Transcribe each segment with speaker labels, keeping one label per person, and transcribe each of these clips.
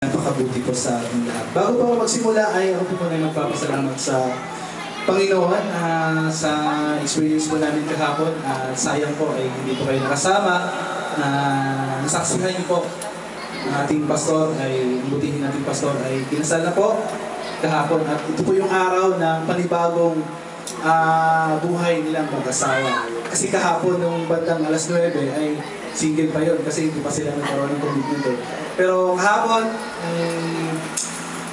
Speaker 1: Napakabuti po sa ating lahat. Bago pa ako magsimula ay ako po muna magpapasalamat sa Panginoon sa experience po namin kahapon. Sayang po ay hindi po kayo nakasama. Nasaksihan niyo po ang ating pastor ay, butihin nating pastor ay kinasal na po kahapon. At ito po yung araw ng panibagong buhay nilang mag-asawa. Kasi kahapon nung bandang alas 9 ay single pa yun kasi hindi pa sila nagkaroon ng commitment. Pero kahapon,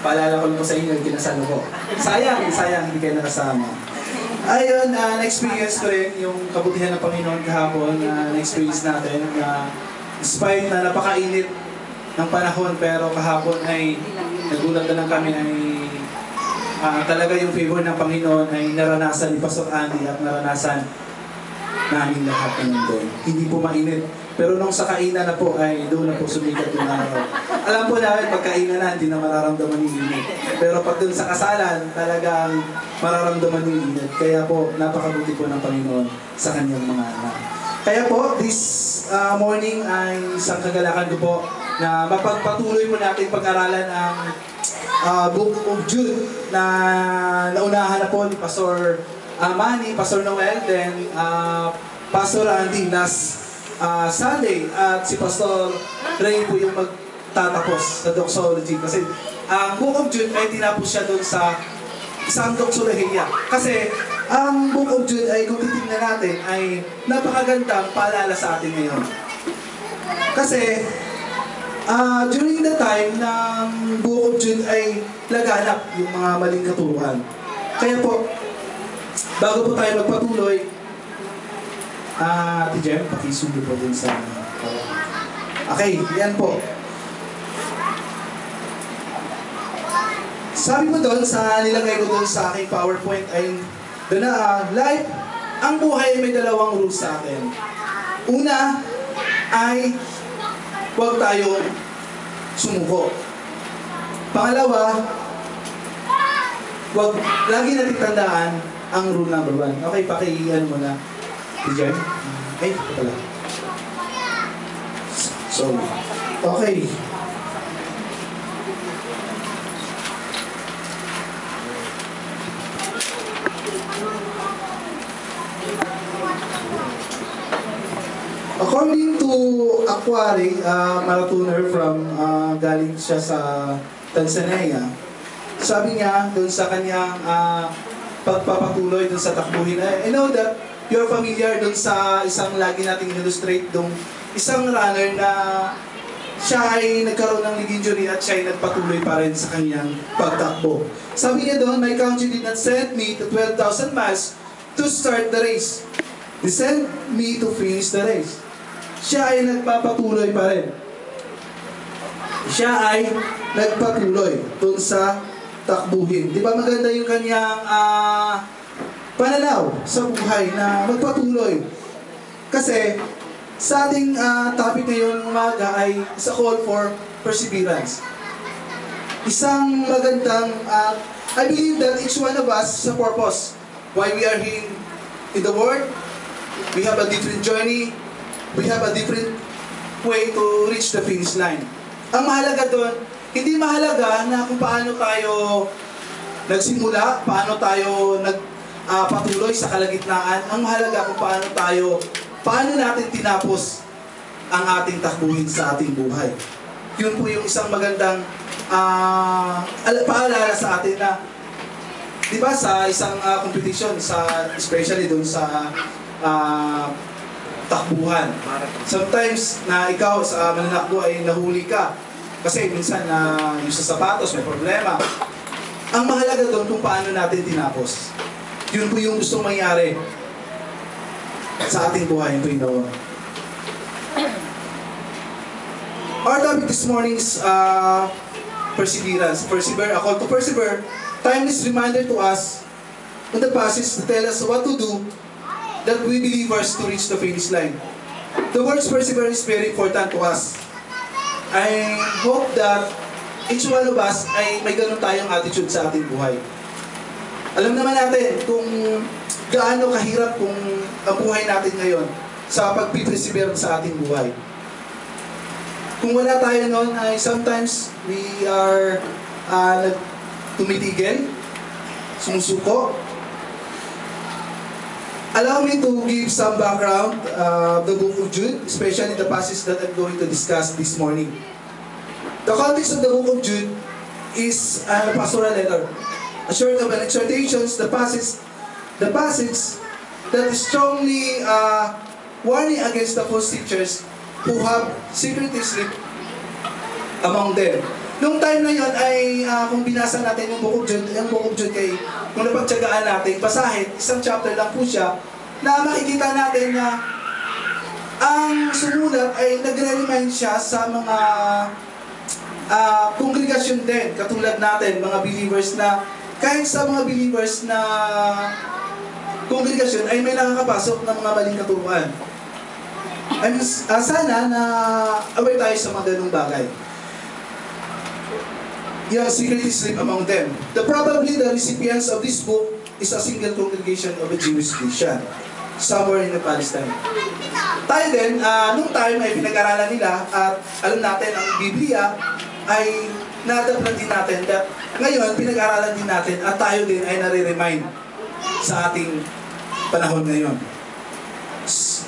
Speaker 1: paalala ko lang po sa inyo, kinasal po. Sayang, hindi kayo nakasama. Ayun, na-experience ko rin yung kabutihan ng Panginoon kahapon, na-experience natin na despite na napakainit ng panahon, pero kahapon ay nagulat na lang kami ay talaga yung favor ng Panginoon ay naranasan ni Pastor Andy at naranasan namin lahat ng doon. Hindi po mainit. Pero nung sa kainan na po ay doon na po sumikat yung araw. Alam po namin pagkainan na hindi na mararamdaman yung init. Pero pag doon sa kasalan talagang mararamdaman yung init. Kaya po napakabuti po ng Panginoon sa kanyang mga anak. Kaya po this morning ay isang kagalakan ko po na mapagpatuloy po natin pag-aralan ang Book of Jude na naunahan na po ni Pastor Manny, Pastor Noel, then Pastor Andy last Sunday, at si Pastor Ray po yung magtatapos sa doxology. Kasi ang Book of Jude ay tinapos siya doon sa isang doxologia. Kasi ang Book of Jude ay kung titignan natin ay napakagandang paalala sa atin ngayon. Kasi during the time ng Book of Jude ay laganap yung mga maling katuruan. Kaya po, bago po tayo magpatuloy, Ate Jem, pakisundo po din sa... Okay, yan po. Sabi mo doon, sa nilagay ko doon sa aking PowerPoint ay doon na, life, ang buhay ay may dalawang rules sa atin. Una ay huwag tayong sumuko. Pangalawa, huwag lagi natin tandaan ang rule number 1. Okay, paki-ano mo na. Diyan? Ay, ito pala. Sorry. Okay. According to Aquari, marathoner from galing siya sa Tanzania, sabi niya doon sa kanyang pagpapatuloy doon sa takbuhin. I know that you're familiar doon sa isang lagi nating illustrate doon isang runner na siya ay nagkaroon ng leg injury at siya ay nagpatuloy pa rin sa kanyang pagtakbo. Sabi niya doon, my country did not send me to 12,000 miles to start the race. They sent me to finish the race. Siya ay nagpapatuloy pa rin. Siya ay nagpatuloy doon sa takbuhin. Di ba maganda yung kanyang pananaw sa buhay na magpatuloy? Kasi sa ating topic ngayong umaga ay isa call for perseverance. Isang magandang, I believe that each one of us sa purpose why we are here in the world. We have a different journey. We have a different way to reach the finish line. Ang mahalaga doon, hindi mahalaga na kung paano tayo nagsimula, paano tayo patuloy sa kalagitnaan. Ang mahalaga kung paano natin tinapos ang ating takbuhin sa ating buhay. Yun po yung isang magandang paalala sa atin na, di ba, sa isang competition, especially doon sa takbuhan. Sometimes na ikaw sa mananakbo ay nahuli ka kasi minsan yung sa sapatos may problema. Ang mahalaga doon kung paano natin tinapos. Yun po yung gustong mangyari sa ating buhay, Panginoon. Our topic this morning is perseverance. Persevere, a call to persevere. Timeless reminder to us on the passage to tell us what to do that we believers to reach the finish line. The words perseverance is very important to us. I hope that each one of us ay may ganun tayong attitude sa ating buhay. Alam naman natin kung gaano kahirap kung ang buhay natin ngayon sa pag-persevere sa ating buhay. Kung wala tayo noon, ay sometimes we are tumitigil, sumusuko. Allow me to give some background of the book of Jude, especially the passage that I'm going to discuss this morning. The context of the book of Jude is a pastoral letter. A short of an exhortations, the passage that is strongly warning against the false teachers who have secretly sleep among them. Nung time na yon ay kung binasa natin yung book of Jude kay kung napagtyagaan natin, basahin, isang chapter lang po siya, na makikita natin na ang sumulat ay nagre-remind siya sa mga kongregasyon din, katulad natin, mga believers na, kahit sa mga believers na kongregasyon ay may nakakapasok ng mga maling katuruan. Sana na aware tayo sa mga ganung bagay. Yung secretly sleep among them. Probably the recipients of this book is a single congregation of a Jewish Christian somewhere in the Palestine. Tayo din, nung time ay pinag-aralan nila at alam natin ang Biblia ay nadaplan din natin that ngayon pinag-aralan din natin at tayo din ay nare-remind sa ating panahon ngayon.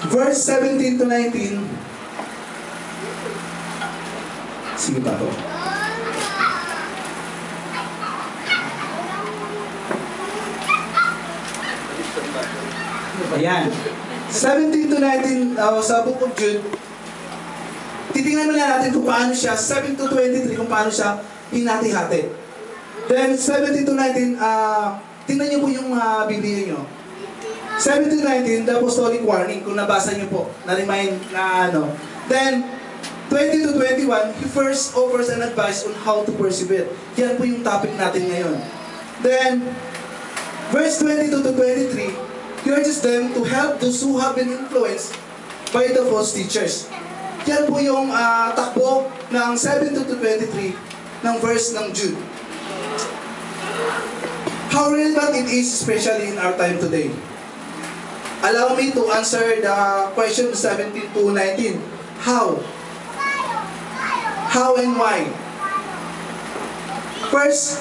Speaker 1: Verse 17 to 19. Sige pa ako. Ayan. 17 to 19 sa book of Jude. Titingnan muna natin kung paano siya, 7 to 23, kung paano siya hinati-hati. Then 17 to 19, tingnan niyo po yung Biblia niyo. 7 to 19, the apostolic warning, kung nabasa niyo po, na-remind na ano. Then 20 to 21, he first offers an advice on how to persevere. Yan po yung topic natin ngayon. Then, verse 22 to 23, he urges them to help those who have been influenced by the false teachers. Yan po yung takbo ng 7 to 23 ng verse ng Jude. How relevant it is, especially in our time today. Allow me to answer the question 17 to 19. How? How and why? First,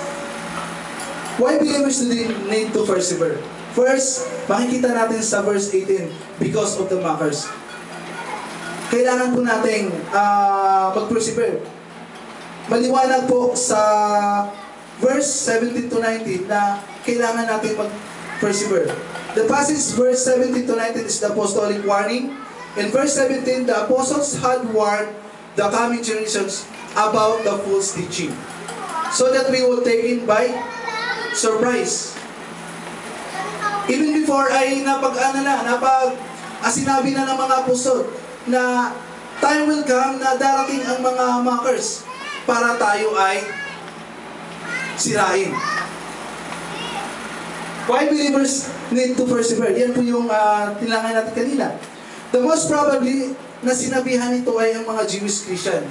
Speaker 1: why believers need to persevere? First, makikita natin sa verse 18, because of the mockers. Kailangan po nating mag-persevere. Maliwanag po sa verse 17 to 19 na kailangan natin mag-persevere. The passage verse 17 to 19 is the apostolic warning. In verse 17, the apostles had warned the coming generations about the false teaching so that we will take in by surprise. Even before ay sinabi na ng mga apostol na time will come na darating ang mga mockers para tayo ay sirain. Why believers need to persevere? Yan po yung tinilangay natin kanina. The most probably na sinabihan ito ay ang mga Jewish Christian.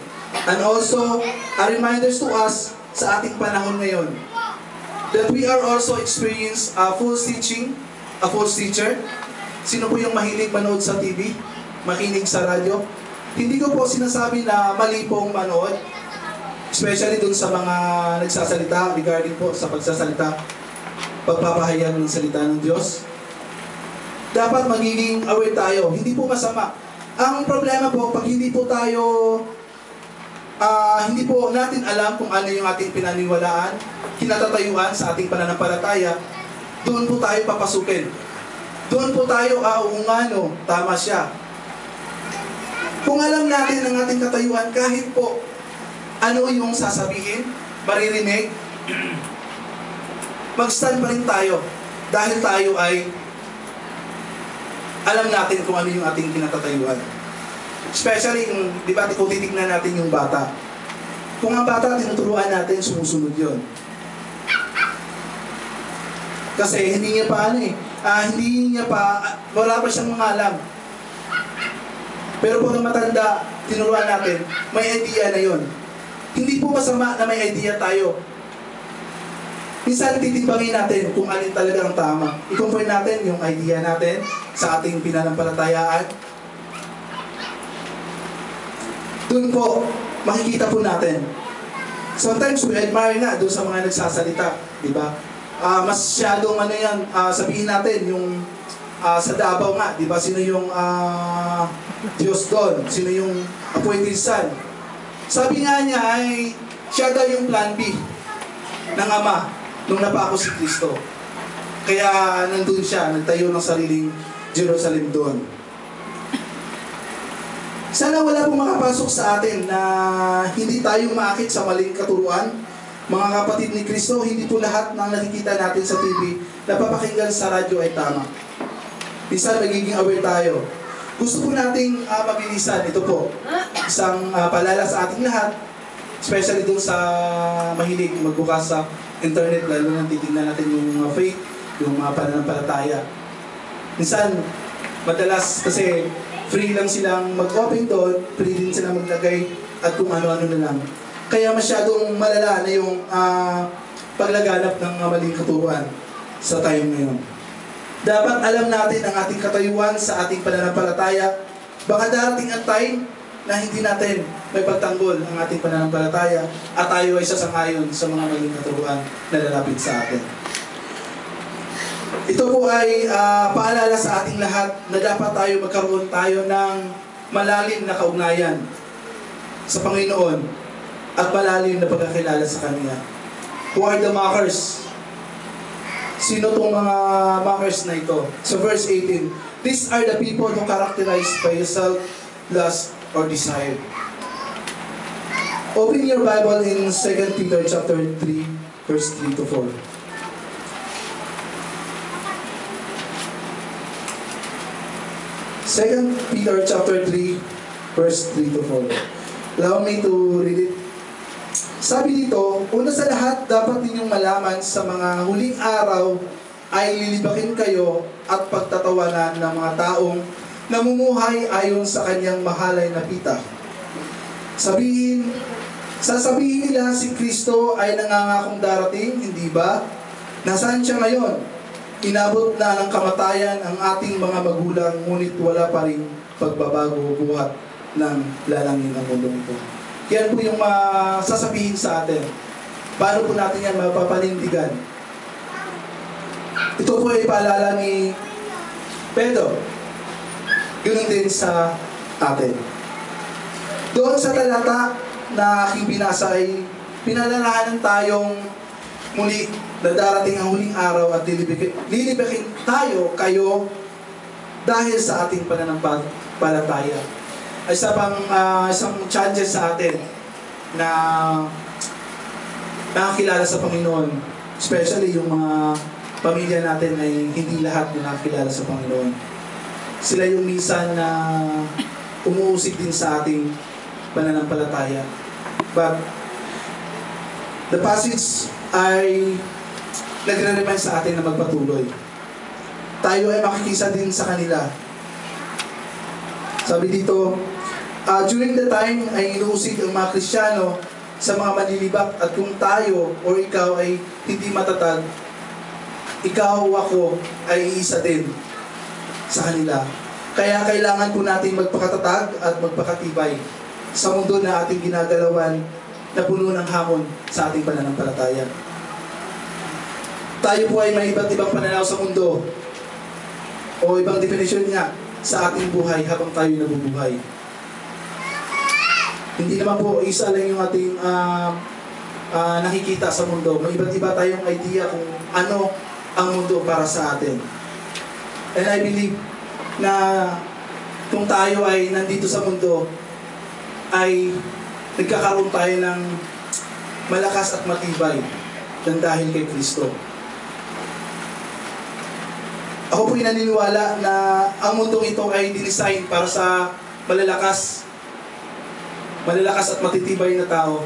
Speaker 1: And also, a reminders to us sa ating panahon ngayon that we are also experience a false teaching, a false teacher. Sino po yung mahilig manood sa TV? Makinig sa radyo? Hindi ko po sinasabi na mali pong manood, especially dun sa mga nagsasalita regarding po sa pagsasalita, pagpapahayag ng salita ng Diyos. Dapat magiging aware tayo. Hindi po masama. Ang problema po, pag hindi po tayo hindi po natin alam kung ano yung ating pinaniwalaan, kinatatayuan sa ating pananampalataya, doon po tayo papasukin. Doon po tayo, tama siya. Kung alam natin ang ating katayuan, kahit po ano yung sasabihin, maririnig, mag-stand pa rin tayo dahil tayo ay alam natin kung ano yung ating kinatatayuan. Especially, di ba, kung titignan natin yung bata. Kung ang bata, tinuturuan natin, sumusunod yun. Kasi hindi niya pa wala pa siyang mga alam. Pero pag matanda, tinuruan natin, may idea na yun. Hindi po masama na may idea tayo. Minsan titimbangin natin kung alin talaga ang tama. I-compare natin yung idea natin sa ating pinanampalatayaan. Doon po, makikita po natin. Sometimes we admire nga doon sa mga nagsasalita, di ba? Masyadong ano yan, sabihin natin yung sa Davao nga, di ba? Sino yung Diyos doon? Sino yung appointed son? Sabi nga niya ay siya daw yung plan B ng Ama nung napako si Kristo. Kaya nandun siya, nagtayo ng sariling Jerusalem doon. Sana wala pong makapasok sa atin na hindi tayo umaakit sa maling katuruan. Mga kapatid ni Kristo, hindi po lahat ng nakikita natin sa TV na papakinggan sa radyo ay tama. Minsan magiging aware tayo. Gusto po nating mabilisan. Ito po, isang paalala sa ating lahat, especially dun sa mahilig magbukas sa internet, lalo na titignan natin yung faith, yung pananampalataya. Minsan, madalas kasi free lang silang mag-open doon, free din silang maglagay at kung ano-ano na lang. Kaya masyadong malala na yung paglaganap ng maling katuruan sa time ngayon. Dapat alam natin ang ating katayuan sa ating pananampalataya. Baka darating ang time na hindi natin may pagtanggol ang ating pananampalataya at tayo ay sasangayon sa mga maling katuruan na lalapit sa atin. Ito po ay paalala sa ating lahat na dapat magkaroon tayo ng malalim na kaugnayan sa Panginoon at malalim na pagkakilala sa Kanya. Who are the mockers? Sino itong mga mockers na ito? So verse 18, these are the people who characterized by self-lust or desire. Open your Bible in 2 Peter chapter 3, verse 3 to 4. 2 Peter chapter 3, verse 3 to 4. Allow me to read it. Sabi dito, una sa lahat, dapat ninyong malaman sa mga huling araw ay lilibakin kayo at pagtatawanan ng mga taong namumuhay ayon sa kanyang mahalay na pita. Sasabihin nila si Kristo ay nangangakong darating, hindi ba? Nasaan siya ngayon? Inabot na ng kamatayan ang ating mga magulang, ngunit wala pa rin pagbabago buhat ng lalangin ang mundong ito. Yan po yung sasabihin sa atin. Paano po natin yan mapapanindigan? Ito po ay paalala ni Pedro. Yun din sa atin. Doon sa talata na aking binasa ay pinalalahanan tayong muli na darating ang huling araw at lilibakin kayo dahil sa ating pananampalataya. Ay isang chances sa atin na nakakilala sa Panginoon, especially yung mga pamilya natin ay hindi lahat na nakakilala sa Panginoon. Sila yung minsan na umuusig din sa ating pananampalataya. But the passage ay nagre-remind sa atin na magpatuloy. Tayo ay makikisa din sa kanila. Sabi dito, during the time ay inuusig ang mga Kristiyano sa mga manlilibak at kung tayo o ikaw ay hindi matatag, ikaw o ako ay isa din sa kanila. Kaya kailangan po natin magpakatatag at magpakatibay sa mundo na ating ginagalawan na puno ng hamon sa ating pananampalataya. Tayo po ay may iba't ibang pananaw sa mundo o ibang definition nga sa ating buhay habang tayo nabubuhay. Hindi naman po isa lang yung ating nakikita sa mundo. May iba't iba tayong idea kung ano ang mundo para sa atin. And I believe na kung tayo ay nandito sa mundo, ay nagkakaroon tayo ng malakas at matibay ng dahil kay Kristo. Ako po'y naniniwala na ang mundong ito ay dinesign para sa malalakas at matitibay na tao.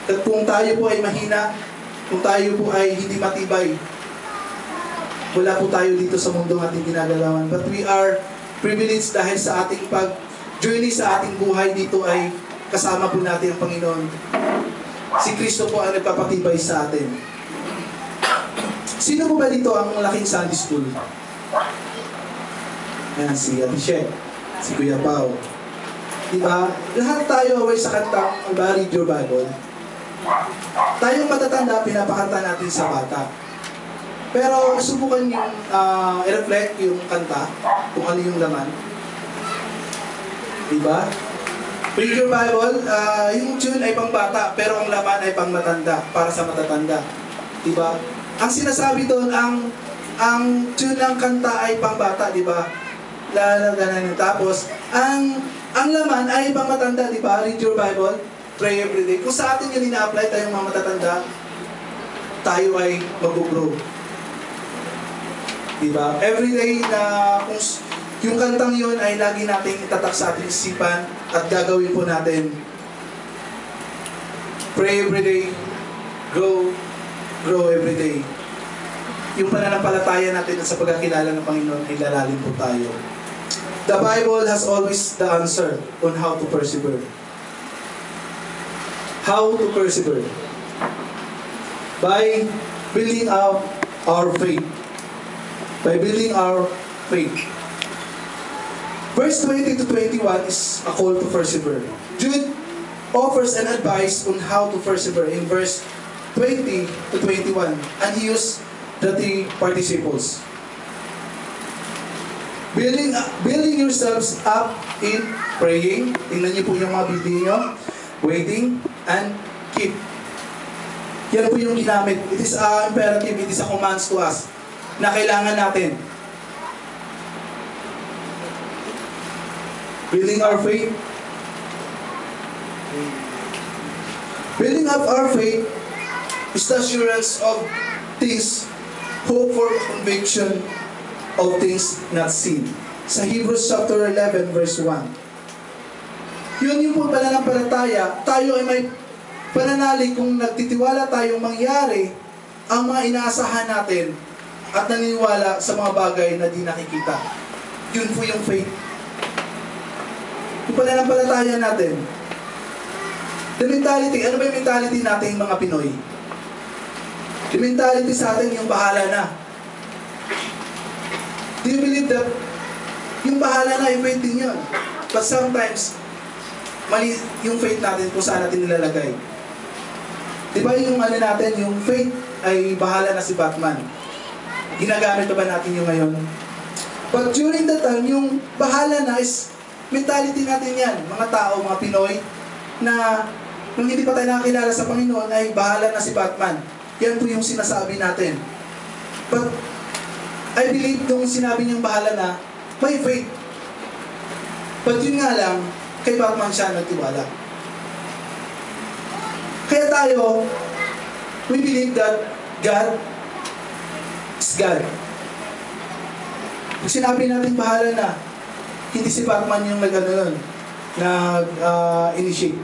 Speaker 1: At kung tayo po ay mahina, kung tayo po ay hindi matibay, wala po tayo dito sa mundong ating ginagalawan. But we are privileged dahil sa ating pag-journey sa ating buhay dito ay kasama po natin ang Panginoon. Si Kristo po ang nagpapatibay sa atin. Sino po ba dito ang laking Sunday School? Ayan, si Ate She, si Kuya Pao. Diba? Lahat tayo away sa kantang Read Your Bible. Tayong matatanda, pinapakanta natin sa bata. Pero subukan yung i-reflect yung kanta, kung ano yung laman. Diba? Read Your Bible, yung tune ay pang bata, pero ang laman ay pang matanda, para sa matatanda. Diba? Ang sinasabi doon, ang tune ng kanta ay pang bata, diba? Ganun. Tapos, ang laman ay pang matanda, diba? Read Your Bible, pray every day. Kung sa atin yun ina-apply tayong mga matatanda, tayo ay mag-grow. Diba? Every day na kung yung kantang yun ay lagi nating itatak sa ating isipan at gagawin po natin. Pray every day, grow every day. Yung pananampalataya natin at sa pagkakilala ng Panginoon ay lalalim po tayo. The Bible has always the answer on how to persevere. How to persevere? By building up our faith. By building our faith. Verse 20 to 21 is a call to persevere. Jude offers an advice on how to persevere in verse 20 to 21, and he used the three participles. Building yourselves up in praying. Tingnan niyo po yung mga Biblia niyo. Waiting and keep. Yan po yung ginamit. It is imperative, it is a command to us na kailangan natin. Building our faith. Building up our faith is the assurance of things, hope for conviction of things not seen. Sa Hebrews chapter 11 verse 1. Yun yung po pananampalataya. Tayo ay may pananalig kung nagtitiwala tayong mangyari ang mga inaasahan natin at naniniwala sa mga bagay na di nakikita. Yun po yung faith. Yung pananampalataya natin. The mentality, ano ba yung mentality natin mga Pinoy? The mentality sa atin yung bahala na. Do you believe that yung bahala na, yung faith din yun? But sometimes, mali yung faith natin kung saan natin nilalagay. Di ba yung ano natin, yung faith ay bahala na si Batman. Ginagamit ba natin yung ngayon? But during that time, yung bahala na is mentality natin yan, mga tao, mga Pinoy, na nung hindi pa tayo nakakilala sa Panginoon ay bahala na si Batman. Yan po yung sinasabi natin. But I believe nung sinabi niyang bahala na, may faith. But yun nga lang, kay Batman siya nagtiwala. Kaya tayo, we believe that God is God. Kung sinabi natin bahala na, hindi si Batman yung nag-initiate,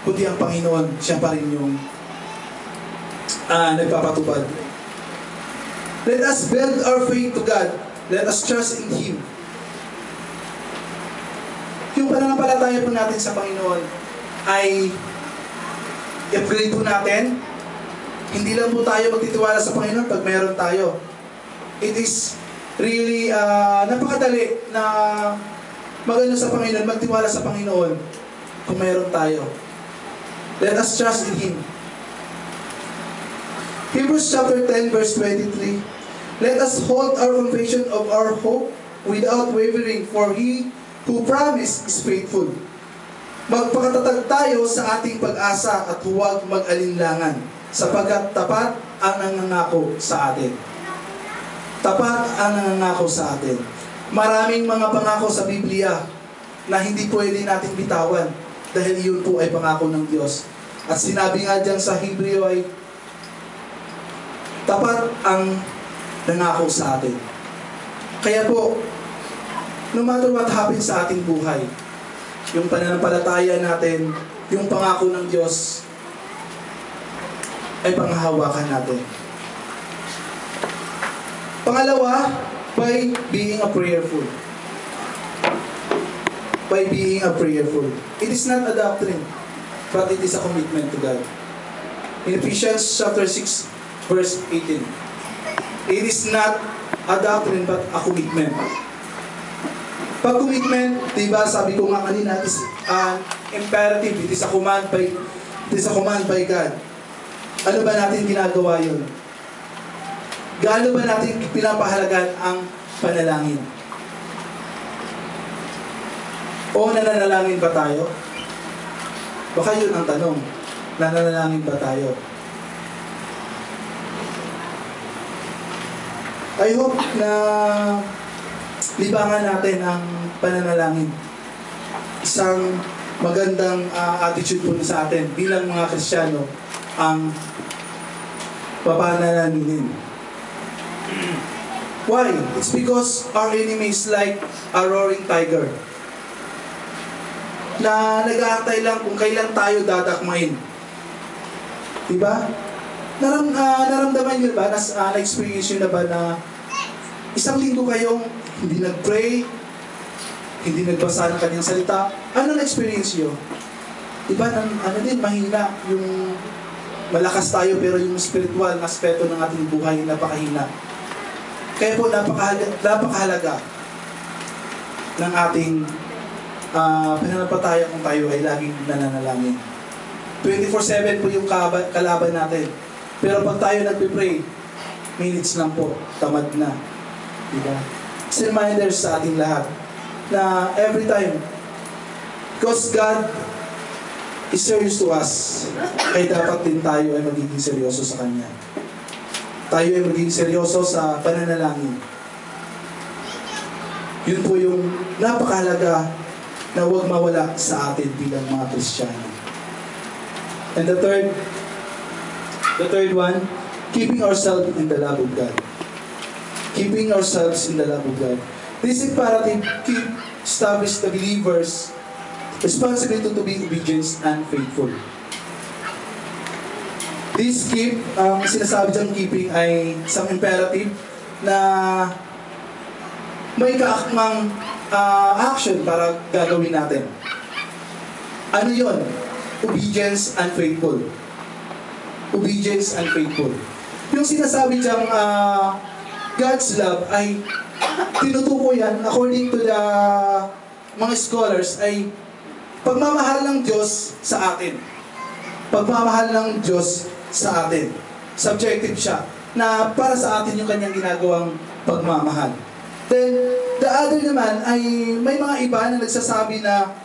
Speaker 1: kundi ang Panginoon, siya pa rin yung nagpapatupad. Let us build our faith to God. Let us trust in Him. Yung pananampalataya po natin sa Panginoon ay i-upgrade po natin. Hindi lang po tayo magtitiwala sa Panginoon pag meron tayo. It is really napakadali na magano sa Panginoon, magtiwala sa Panginoon kung meron tayo. Let us trust in Him. Hebrews chapter 10 verse 23. Let us hold our confession of our hope without wavering, for He who promised is faithful. Magpakatatag tayo sa ating pag-asa at huwag mag-alinlangan, sapagkat tapat ang nangangako sa atin. Tapat ang nangangako sa atin. Maraming mga pangako sa Biblia na hindi pwede nating bitawan dahil yun po ay pangako ng Diyos. At sinabi nga dyan sa Hebreo ay tapat ang nangako sa atin. Kaya po, no matter what happens sa ating buhay, yung pananampalataya natin, yung pangako ng Diyos ay panghahawakan natin. Pangalawa, by being a prayerful. By being a prayerful. It is not a doctrine, but it is a commitment to God. In Ephesians chapter 6, verse 18. It is not a doctrine, but a commitment. Pag commitment, diba, sabi ko nga kanina, is an imperative. It is a command by God. Ano ba natin ginagawa yun? Gaano ba natin pinapahalagan ang panalangin? O nananalangin ba tayo? Baka yun ang tanong. Nananalangin ba tayo? I hope na libangan natin ang pananalangin. Isang magandang attitude po sa atin bilang mga Kristiyano ang papanalanginin. Why? It's because our enemy is like a roaring tiger na nag-aantay lang kung kailan tayo dadakmain. Diba? Naramdaman nyo ba? Na-experience nyo na ba na isang linggo kayong hindi nag-pray, hindi nagbasa ng kanyang salita? Ano na-experience nyo? Diba? Din, mahina. Yung malakas tayo pero yung spiritual na aspeto ng ating buhay napakahina. Kaya po napakahalaga ng ating pananampalataya kung tayo ay laging nananalangin. 24/7 po yung kalaban natin. Pero pag tayo nagpipray, minutes lang po, tamad na. Diba? It's a reminder sa ating lahat na every time, because God is serious to us, ay dapat din tayo ay magiging seryoso sa Kanya. Tayo ay magiging seryoso sa pananalangin. Yun po yung napakahalaga na huwag mawala sa atin bilang mga Kristiyano. And the third one, keeping ourselves in the love of God. Keeping ourselves in the love of God. This imperative establish the believers' responsibility to be obedient and faithful. This sinasabi dyan keeping ay isang imperative na may kaakmang action para gagawin natin. Ano yon? Obedience and faithful. Obedience and faithful. Yung sinasabi diyang God's love ay tinutukoy yan according to the mga scholars ay pagmamahal ng Diyos sa atin. Pagmamahal ng Diyos sa atin. Subjective siya na para sa atin yung kanyang ginagawang pagmamahal. Then, the other naman ay may mga iba na nagsasabi na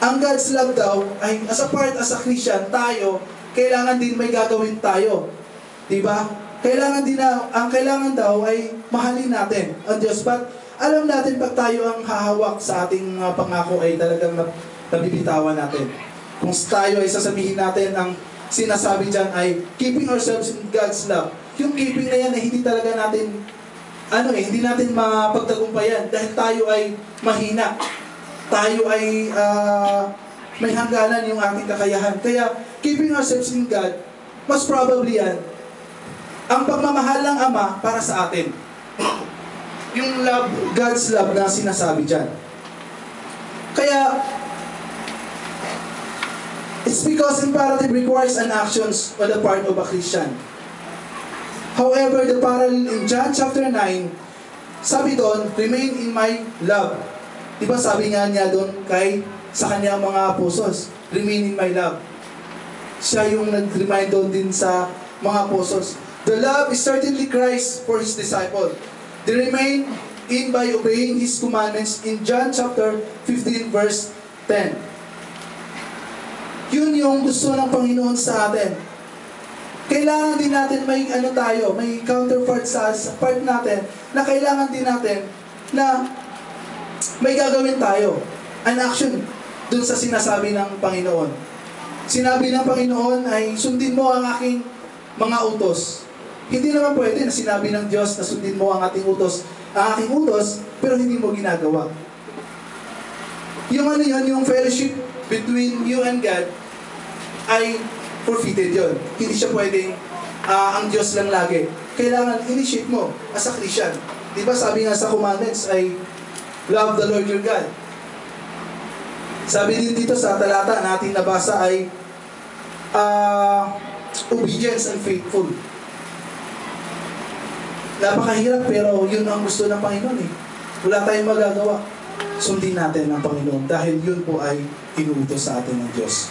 Speaker 1: ang God's love daw ay as a Christian, tayo, kailangan din may gagawin tayo. Diba? Ang kailangan daw ay mahalin natin ang Diyos. But alam natin pag tayo ang hahawak sa ating pangako ay talagang nabibitawan natin. Kung tayo ay sasabihin natin ang sinasabi dyan ay keeping ourselves in God's love. Yung keeping na yan ay hindi talaga natin hindi natin mapagtagumpayan dahil tayo ay mahina. Tayo ay may hangganan yung ating kakayahan. Kaya, keeping ourselves in God, most probably yan, ang pagmamahal ng Ama para sa atin. Yung love, God's love na sinasabi dyan. Kaya, it's because imperative requires an actions on the part of a Christian. However, the parallel in John chapter 9, sabi doon, remain in my love. Diba sabi nga niya doon sa kanyang mga apostles, remain in my love. Siya yung nag-remind doon din sa mga apostles. The love is certainly Christ for His disciple. They remain in by obeying His commandments in John chapter 15 verse 10. Yun yung gusto ng Panginoon sa atin. Kailangan din natin may may counterpart sa part natin na kailangan din natin na may gagawin tayo. An action dun sa sinasabi ng Panginoon. Sinabi ng Panginoon ay sundin mo ang aking mga utos. Hindi naman pwede na sinabi ng Diyos na sundin mo ang aking utos, pero hindi mo ginagawa. Yung yung fellowship between you and God ay forfeited yun. Hindi siya pwedeng ang Diyos lang lagi. Kailangan initiate mo as a Christian. Diba sabi nga sa commandments ay love the Lord your God. Sabi din dito sa talata na ating nabasa ay obedience and faithful. Napakahirap pero yun ang gusto ng Panginoon eh. Wala tayong magagawa. sundin natin ang Panginoon dahil yun po ay inuutos sa atin ng Diyos.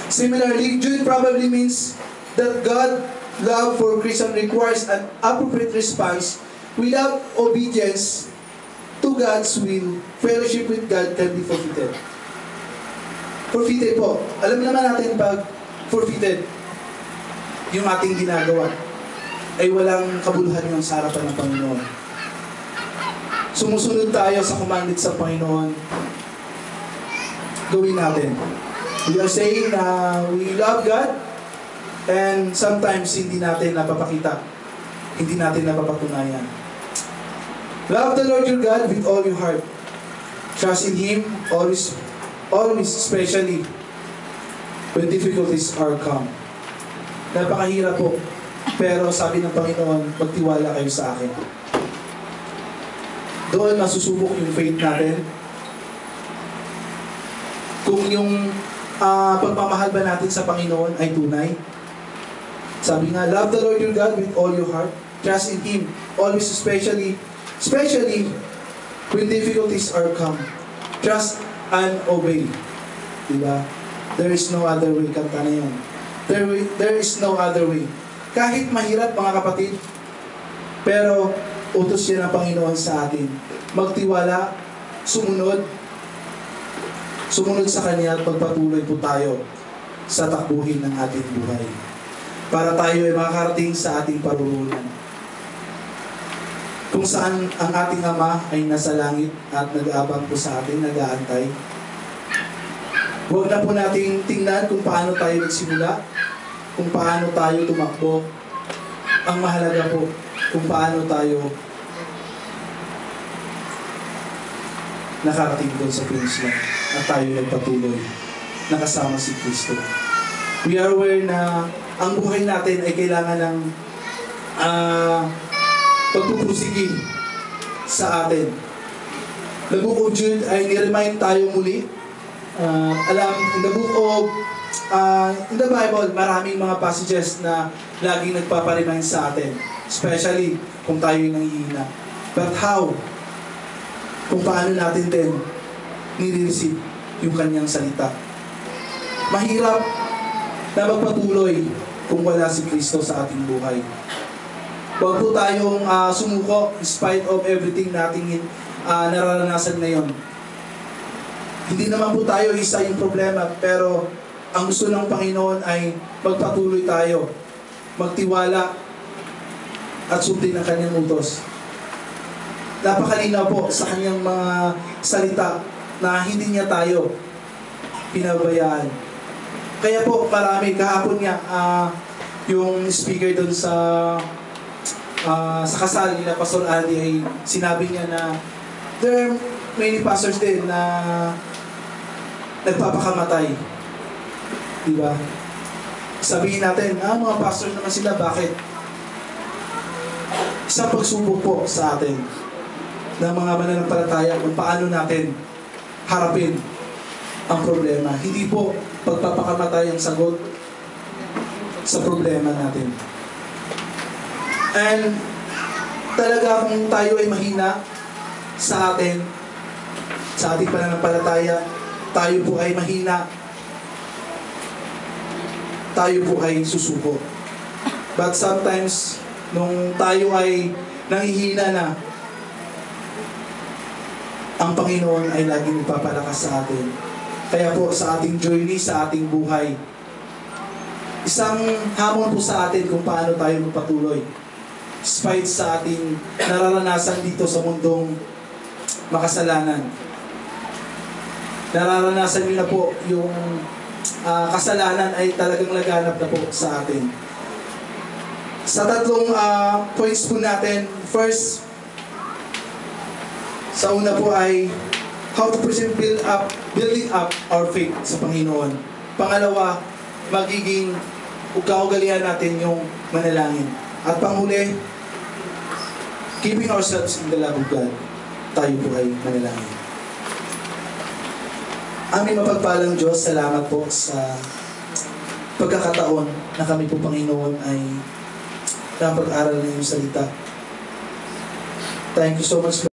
Speaker 1: Similarly, Jude probably means that God's love for Christian requires an appropriate response. Without obedience to God's will, fellowship with God can be forfeited. Forfeited po. Alam naman natin pag forfeited, yung ating ginagawa ay walang kabuluhan yung sa harapan ng Panginoon. Sumusunod tayo sa commandments sa Panginoon, gawin natin. We are saying na we love God, and sometimes hindi natin napapakita, hindi natin napapatunayan. Love the Lord your God with all your heart. Trust in Him always, especially when difficulties are come. Napakahirap po, pero sabi ng Panginoon, magtiwala kayo sa akin. Doon masusubok yung faith natin. Kung yung pagmamahal ba natin sa Panginoon ay tunay. Sabi nga, love the Lord your God with all your heart. Trust in Him always, especially when difficulties are come. Trust and obey. Diba? There is no other way. Kanta na yun. There is no other way. Kahit mahirap mga kapatid, pero utos yan ng Panginoon sa atin. Magtiwala, sumunod sa Kanya at magpatuloy po tayo sa takbuhin ng ating buhay. Para tayo ay makakarating sa ating parurungan. Kung saan ang ating Ama ay nasa langit at nag-aabang po sa atin, nag-aantay. Huwag na po nating tingnan kung paano tayo nagsimula, kung paano tayo tumakbo. Ang mahalaga po kung paano tayo nakarating doon sa finish line at tayo nagpatuloy nakasama si Kristo. We are aware na ang buhay natin ay kailangan ng pagpupursige sa atin. The book of Jude ay ni-remind tayo muli. In the book of in the Bible, maraming mga passages na laging nagpaparemind sa atin. Especially kung tayo yung nangihina. But how? Kung paano natin din nire-receive yung kanyang salita. Mahirap na magpatuloy kung wala si Kristo sa ating buhay. Huwag po tayong sumuko in spite of everything nating nararanasan ngayon. Hindi naman po tayo isa yung problema, pero ang gusto ng Panginoon ay magpatuloy tayo, magtiwala at sundin ang kanyang utos. Napakalinaw po sa kanyang mga salita na hindi niya tayo pinabayaan. Kaya po marami, kahapon nga yung speaker doon sa kasal nila Pastor Andy ay sinabi niya na there are many pastors din na nagpapakamatay. Diba? Sabihin natin, mga pastors naman sila, bakit? Isang pagsubok po sa atin ng mga mananampalataya kung paano natin harapin ang problema. Hindi po pagpapakamatay ang sagot sa problema natin. And talaga kung tayo ay mahina sa atin, sa ating pananampalataya, tayo po ay mahina, tayo po ay susuko. But sometimes, nung tayo ay nanghihina na, ang Panginoon ay laging nagpapalakas sa atin. Kaya po sa ating journey, sa ating buhay, isang hamon po sa atin kung paano tayo magpatuloy. Despite sa ating nararanasan dito sa mundong makasalanan. Nararanasan nyo na po yung kasalanan ay talagang laganap na po sa atin. Sa tatlong points po natin, first, sa una po ay how to proceed building up our faith sa Panginoon. Pangalawa, magiging kaugalian natin yung manalangin. At panghuli, keeping ourselves in the love of God. Tayo po ay manalangin. Aming mapagpalang Diyos, salamat po sa pagkakataon na kami po, Panginoon, ay napag-aral ng iyong salita. Thank you so much.